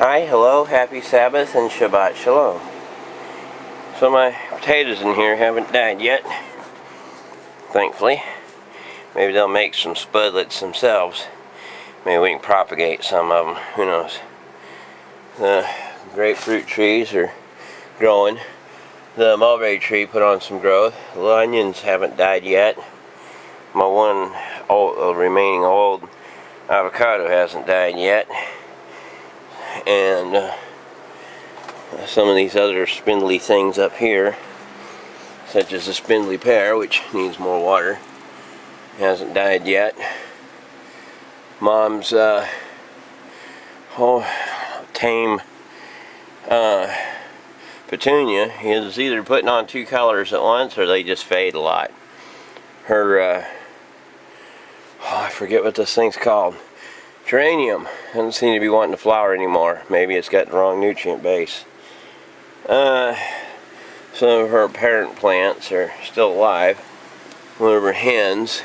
Hi, hello, happy Sabbath and Shabbat Shalom. So my potatoes in here haven't died yet, thankfully. Maybe they'll make some spudlets themselves. Maybe we can propagate some of them, who knows. The grapefruit trees are growing. The mulberry tree put on some growth. The onions haven't died yet. My one remaining old avocado hasn't died yet. And some of these other spindly things up here, such as the spindly pear, which needs more water, hasn't died yet. Mom's tame petunia is either putting on two colors at once or they just fade a lot. Her I forget what this thing's called. Geranium doesn't seem to be wanting to flower anymore. Maybe it's got the wrong nutrient base. Some of her parent plants are still alive. One of her hens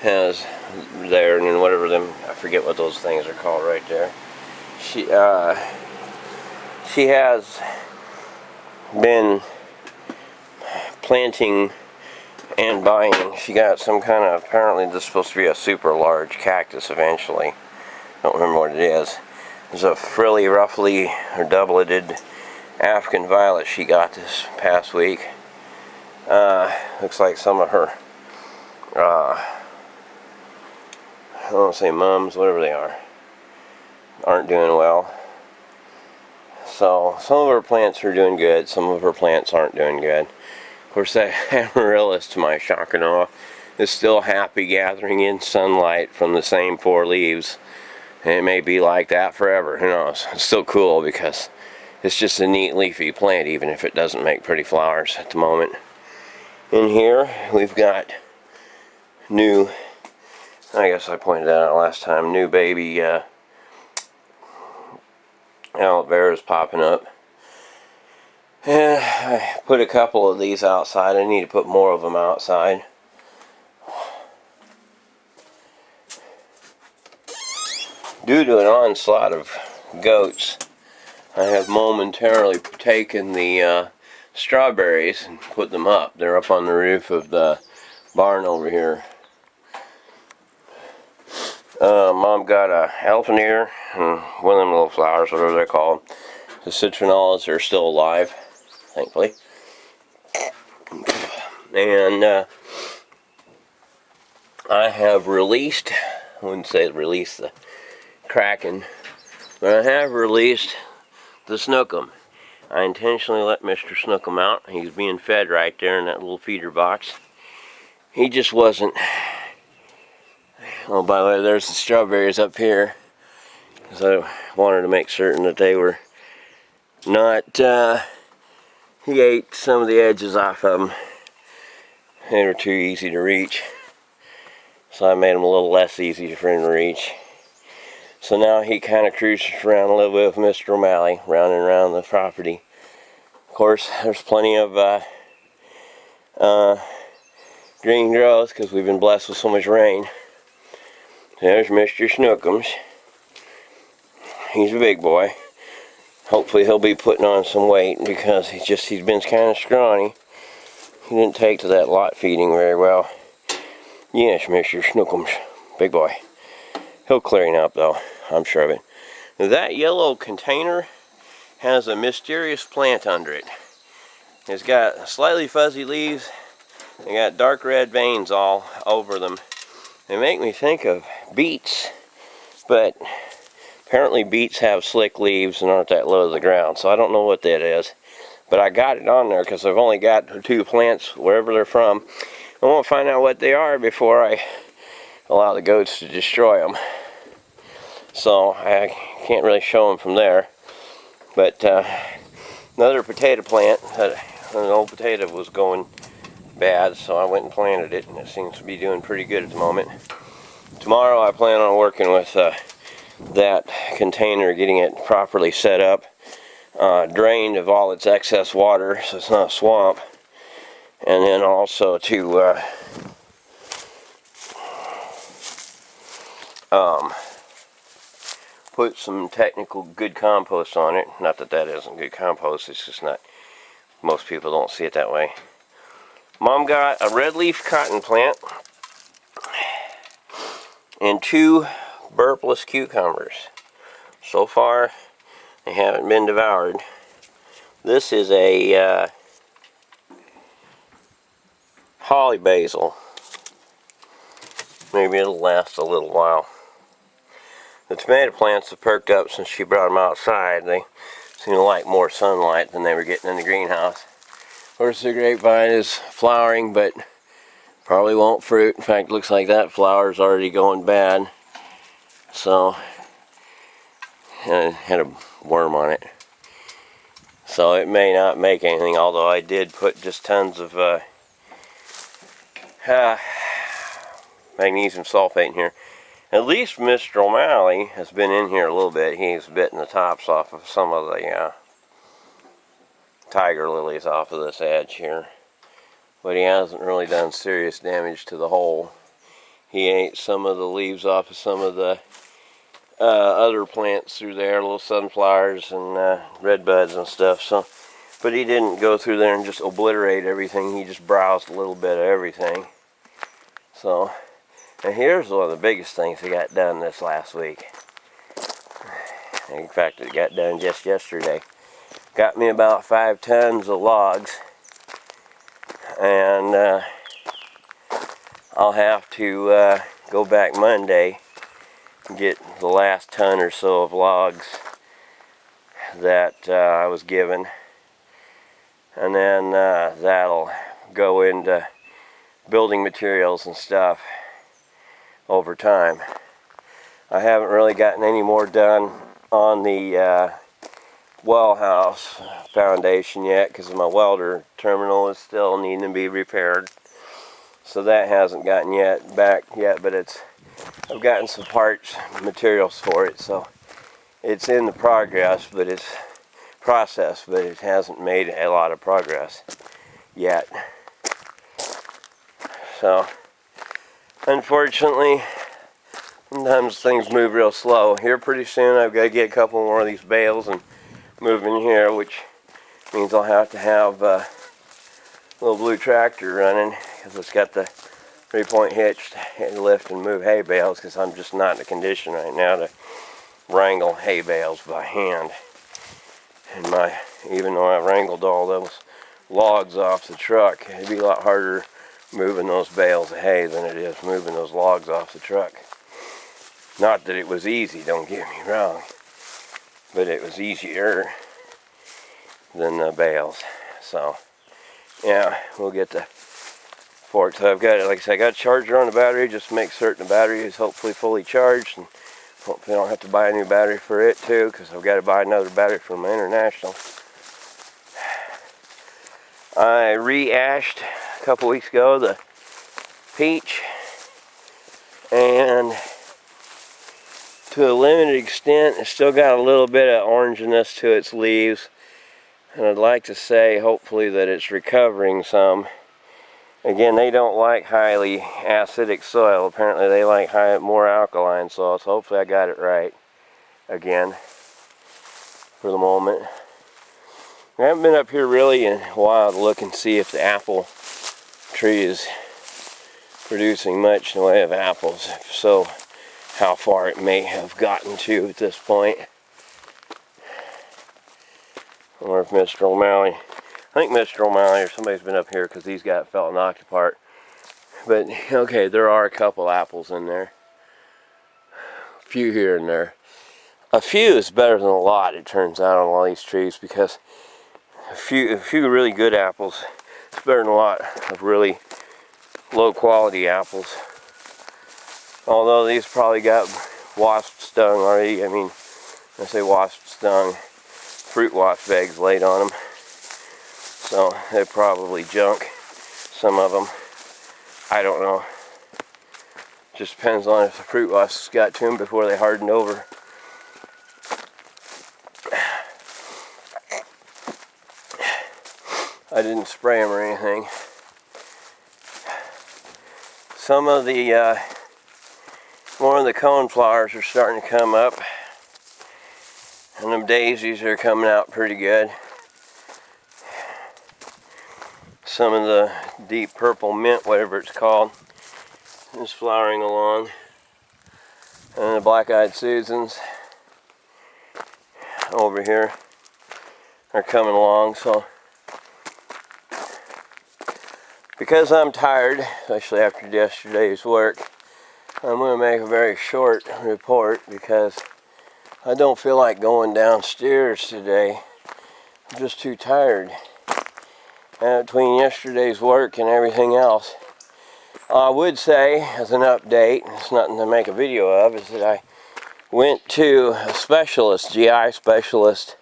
has there, and then whatever them, I forget what those things are called right there. She has been planting and buying. She got some kind of, apparently this is supposed to be a super large cactus eventually. I don't remember what it is. There's a frilly, roughly, or doubleted African violet she got this past week. Looks like some of her, I don't want to say mums, whatever they are, aren't doing well. So some of her plants are doing good, some of her plants aren't doing good. Of course, that amaryllis, to my shock and awe, is still happy gathering in sunlight from the same four leaves. And it may be like that forever, who knows. It's still cool because it's just a neat leafy plant, even if it doesn't make pretty flowers at the moment. In here, we've got new, I guess I pointed that out last time, new baby aloe veras popping up. And I put a couple of these outside. I need to put more of them outside. Due to an onslaught of goats, I have momentarily taken the strawberries and put them up. They're up on the roof of the barn over here. Mom got a elephant ear and one of them little flowers, whatever they're called. The citronellas are still alive, thankfully. And I have released, I wouldn't say released the Kraken, but I have released the Snookum. I intentionally let Mr. Snookum out. He's being fed right there in that little feeder box. He just wasn't. Oh, by the way, there's the strawberries up here, because I wanted to make certain that they were not, he ate some of the edges off of them. They were too easy to reach, so I made them a little less easy for him to reach. So now he kind of cruises around a little bit with Mr. O'Malley, round and around the property. Of course, there's plenty of green growth because we've been blessed with so much rain. There's Mr. Snookums. He's a big boy. Hopefully he'll be putting on some weight because he's been kind of scrawny. He didn't take to that lot feeding very well. Yes, Mr. Snookums, big boy. He'll clearing up though, I'm sure of it. Now, that yellow container has a mysterious plant under it. It's got slightly fuzzy leaves. They got dark red veins all over them. They make me think of beets, but apparently beets have slick leaves and aren't that low to the ground, so I don't know what that is. But I got it on there because I've only got two plants wherever they're from. I want to find out what they are before I allow the goats to destroy them. So I can't really show them from there. But another potato plant, an old potato was going bad, so I went and planted it, and it seems to be doing pretty good at the moment. Tomorrow I plan on working with that container, getting it properly set up, drained of all its excess water so it's not a swamp, and then also to put some technical good compost on it. Not that that isn't good compost, it's just not, most people don't see it that way. Mom got a red leaf cotton plant and 2 burpless cucumbers. So far, they haven't been devoured. This is a holly basil. Maybe it'll last a little while. The tomato plants have perked up since she brought them outside. They seem to like more sunlight than they were getting in the greenhouse. Of course, the grapevine is flowering, but probably won't fruit. In fact, it looks like that flower's already going bad. So, it had a worm on it. So it may not make anything, although I did put just tons of magnesium sulfate in here. At least Mr. O'Malley has been in here a little bit. He's bitten the tops off of some of the tiger lilies off of this edge here. But he hasn't really done serious damage to the hole. He ate some of the leaves off of some of the other plants through there, little sunflowers and red buds and stuff. So, but he didn't go through there and just obliterate everything. He just browsed a little bit of everything. So, and here's one of the biggest things that got done this last week. In fact, it got done just yesterday. Got me about 5 tons of logs, and I'll have to go back Monday and get the last ton or so of logs that I was given, and then that'll go into building materials and stuff over time. I haven't really gotten any more done on the well house foundation yet because my welder terminal is still needing to be repaired. So that hasn't gotten back yet, but I've gotten some parts, materials for it, so it's in the process, but it hasn't made a lot of progress yet. So, unfortunately, sometimes things move real slow. Here pretty soon I've got to get a couple more of these bales and move in here, which means I'll have to have a little blue tractor running because it's got the 3-point hitch to lift and move hay bales, because I'm just not in a condition right now to wrangle hay bales by hand. And even though I've wrangled all those logs off the truck, it'd be a lot harder moving those bales of hay than it is moving those logs off the truck. Not that it was easy, don't get me wrong, but it was easier than the bales. So yeah, we'll get to fork. So I've got, like I said, I got a charger on the battery just to make certain the battery is hopefully fully charged, and hopefully I don't have to buy a new battery for it too, because I've got to buy another battery from my International. I re-ashed a couple weeks ago the peach, and to a limited extent it's still got a little bit of oranginess to its leaves, and I'd like to say hopefully that it's recovering some. Again, they don't like highly acidic soil. Apparently they like more alkaline soil, so hopefully I got it right again for the moment. I haven't been up here really in a while to look and see if the apple tree is producing much in the way of apples. If so, how far it may have gotten to at this point. Or if Mr. O'Malley, I think Mr. O'Malley or somebody's been up here because these fell and knocked apart. But okay, there are a couple apples in there. A few here and there. A few is better than a lot, it turns out, on all these trees, because a few really good apples is better than a lot of really low quality apples. Although these probably got wasp stung already. I mean, I say wasp stung, fruit wasp eggs laid on them. So they're probably junk, some of them. I don't know. Just depends on if the fruit wasps got to them before they hardened over. I didn't spray them or anything. Some of the more of the cone flowers are starting to come up. And them daisies are coming out pretty good. Some of the deep purple mint, whatever it's called, is flowering along. And the black-eyed Susans over here are coming along. So because I'm tired, especially after yesterday's work, I'm going to make a very short report because I don't feel like going downstairs today. I'm just too tired. And between yesterday's work and everything else, I would say, as an update, it's nothing to make a video of, is that I went to a specialist, GI specialist,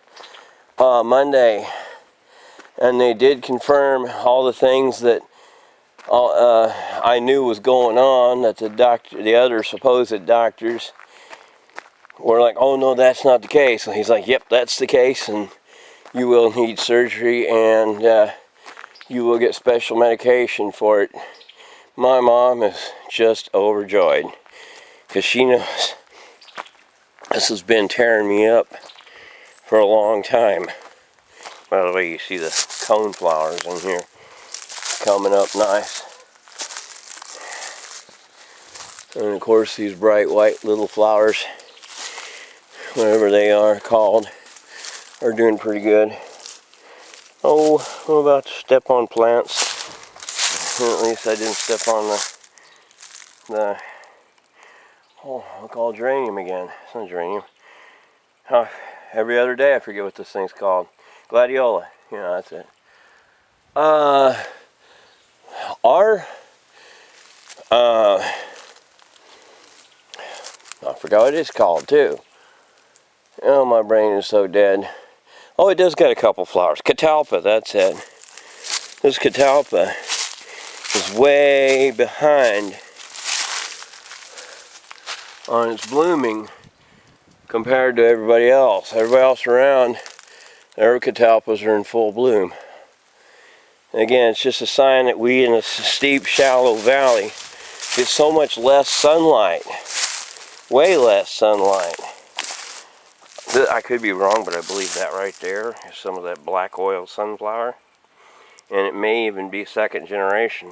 Monday, and they did confirm all the things that I knew was going on, that the other supposed doctors were like, oh no, that's not the case. And he's like, yep, that's the case, and you will need surgery, and you will get special medication for it. My mom is just overjoyed because she knows this has been tearing me up for a long time. By the way, you see the cone flowers in here coming up nice. And of course these bright white little flowers, whatever they are called, are doing pretty good. Oh, I'm about to step on plants. At least I didn't step on I'll call geranium again. It's not geranium. Every other day I forget what this thing's called. Gladiola. Yeah, that's it. I forgot what it's called too. Oh, my brain is so dead. Oh, it does got a couple flowers. Catalpa, that's it. This catalpa is way behind on its blooming compared to everybody else. Everybody else around, their catalpas are in full bloom. And again, it's just a sign that we in a steep, shallow valley get so much less sunlight. Way less sunlight. I could be wrong, but I believe that right there is some of that black oil sunflower. And it may even be second generation.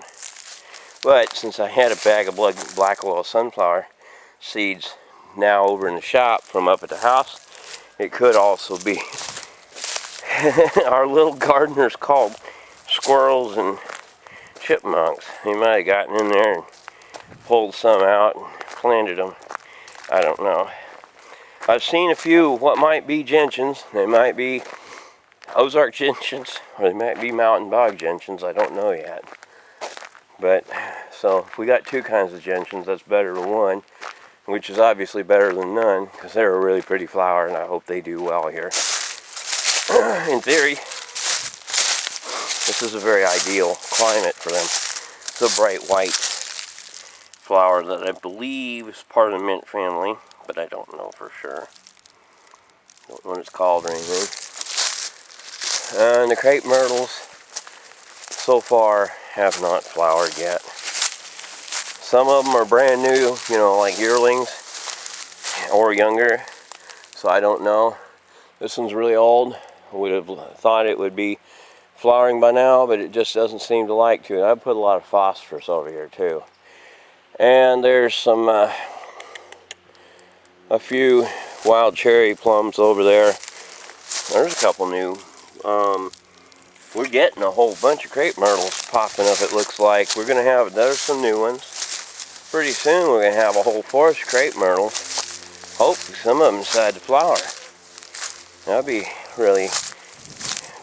But since I had a bag of black oil sunflower seeds now over in the shop from up at the house, it could also be our little gardeners called squirrels and chipmunks. They might have gotten in there and pulled some out and planted them. I don't know. I've seen a few what might be gentians. They might be Ozark gentians, or they might be mountain bog gentians. I don't know yet. But, so, if we got two kinds of gentians, that's better than one, which is obviously better than none, because they're a really pretty flower, and I hope they do well here. In theory, this is a very ideal climate for them. It's a bright white flower that I believe is part of the mint family, but I don't know for sure. Don't know what it's called or anything. And the crepe myrtles so far have not flowered yet. Some of them are brand new, you know, like yearlings or younger, so I don't know. This one's really old. I would have thought it would be flowering by now, but it just doesn't seem to like to. And I put a lot of phosphorus over here too. And there's some a few wild cherry plums over there. There's a couple new. We're getting a whole bunch of crepe myrtles popping up, it looks like. We're going to have, there's some new ones. Pretty soon we're going to have a whole forest of crepe myrtles. Hopefully some of them decide to flower. That'll be really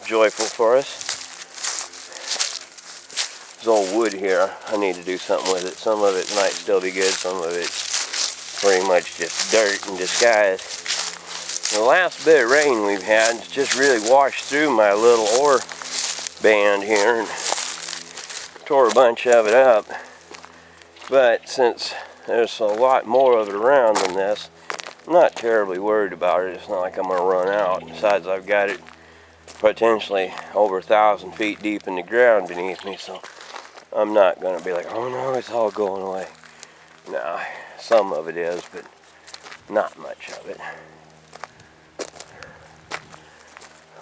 joyful for us. This old wood here, I need to do something with it. Some of it might still be good, some of it's pretty much just dirt in disguise. The last bit of rain we've had just really washed through my little ore band here and tore a bunch of it up. But since there's a lot more of it around than this, I'm not terribly worried about it. It's not like I'm going to run out. Besides, I've got it potentially over 1,000 feet deep in the ground beneath me, so I'm not going to be like, oh no, it's all going away. No, some of it is, but not much of it.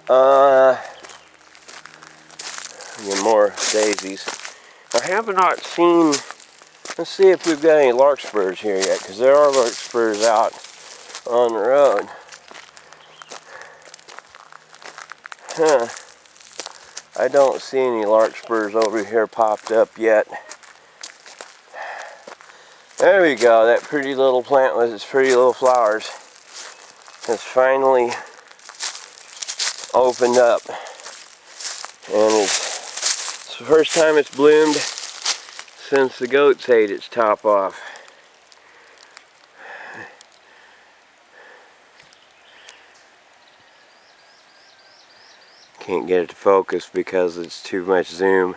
Again, more daisies. I have not seen, let's see if we've got any larkspurs here yet, because there are larkspurs out on the road. Huh. I don't see any larkspurs over here popped up yet. There we go, that pretty little plant with its pretty little flowers has finally opened up. And it's the first time it's bloomed since the goats ate its top off. Can't get it to focus because it's too much zoom.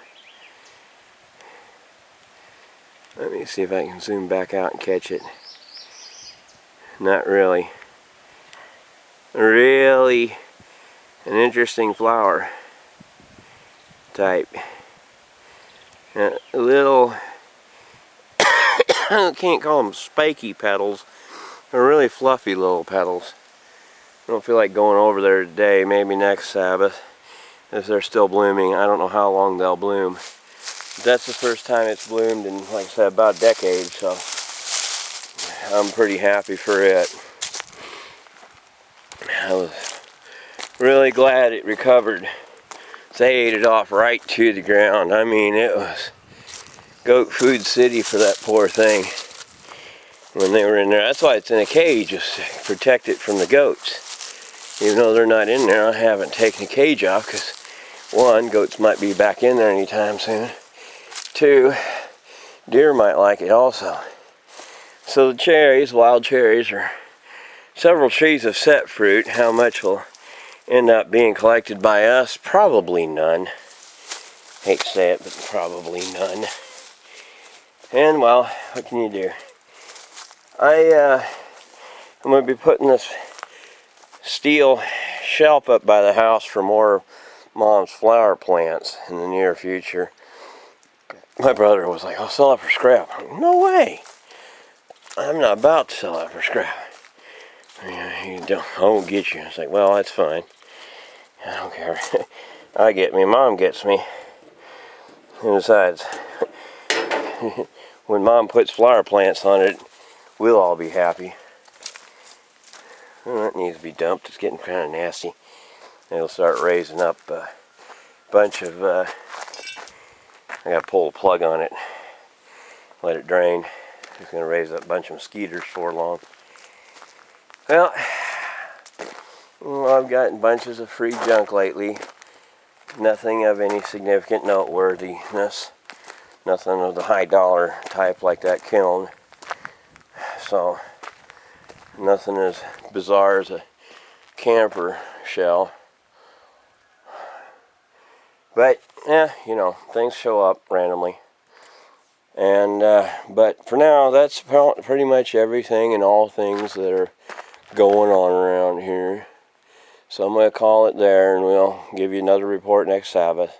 Let me see if I can zoom back out and catch it. Not really. Really an interesting flower type. A little, I can't call them spiky petals. They're really fluffy little petals. I don't feel like going over there today, maybe next Sabbath, if they're still blooming. I don't know how long they'll bloom. But that's the first time it's bloomed in, like I said, about a decade, so I'm pretty happy for it. I was really glad it recovered. They ate it off right to the ground. I mean, it was goat food city for that poor thing when they were in there. That's why it's in a cage, just to protect it from the goats. Even though they're not in there, I haven't taken the cage off because, one, goats might be back in there anytime soon. Two, deer might like it also. So the cherries, wild cherries, are several trees have set fruit. How much will end up being collected by us? Probably none. Hate to say it, but probably none. And well, what can you do? I'm going to be putting this steel shelf up by the house for more Mom's flower plants in the near future. My brother was like, "I'll sell it for scrap." No way! I'm not about to sell it for scrap. I won't get you. It's like, well, that's fine. I don't care. I get me. Mom gets me. And besides, when Mom puts flower plants on it, we'll all be happy. Well, that needs to be dumped. It's getting kind of nasty. It'll start raising up a bunch of, I gotta pull the plug on it, let it drain. It's gonna raise up a bunch of mosquitoes before long. Well, I've gotten bunches of free junk lately. Nothing of any significant noteworthiness. Nothing of the high dollar type like that kiln. So, nothing as bizarre as a camper shell. But, yeah, you know, things show up randomly. And, but for now, that's pretty much everything and all things that are going on around here. So I'm going to call it there, and we'll give you another report next Sabbath.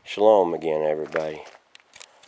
Shalom again, everybody.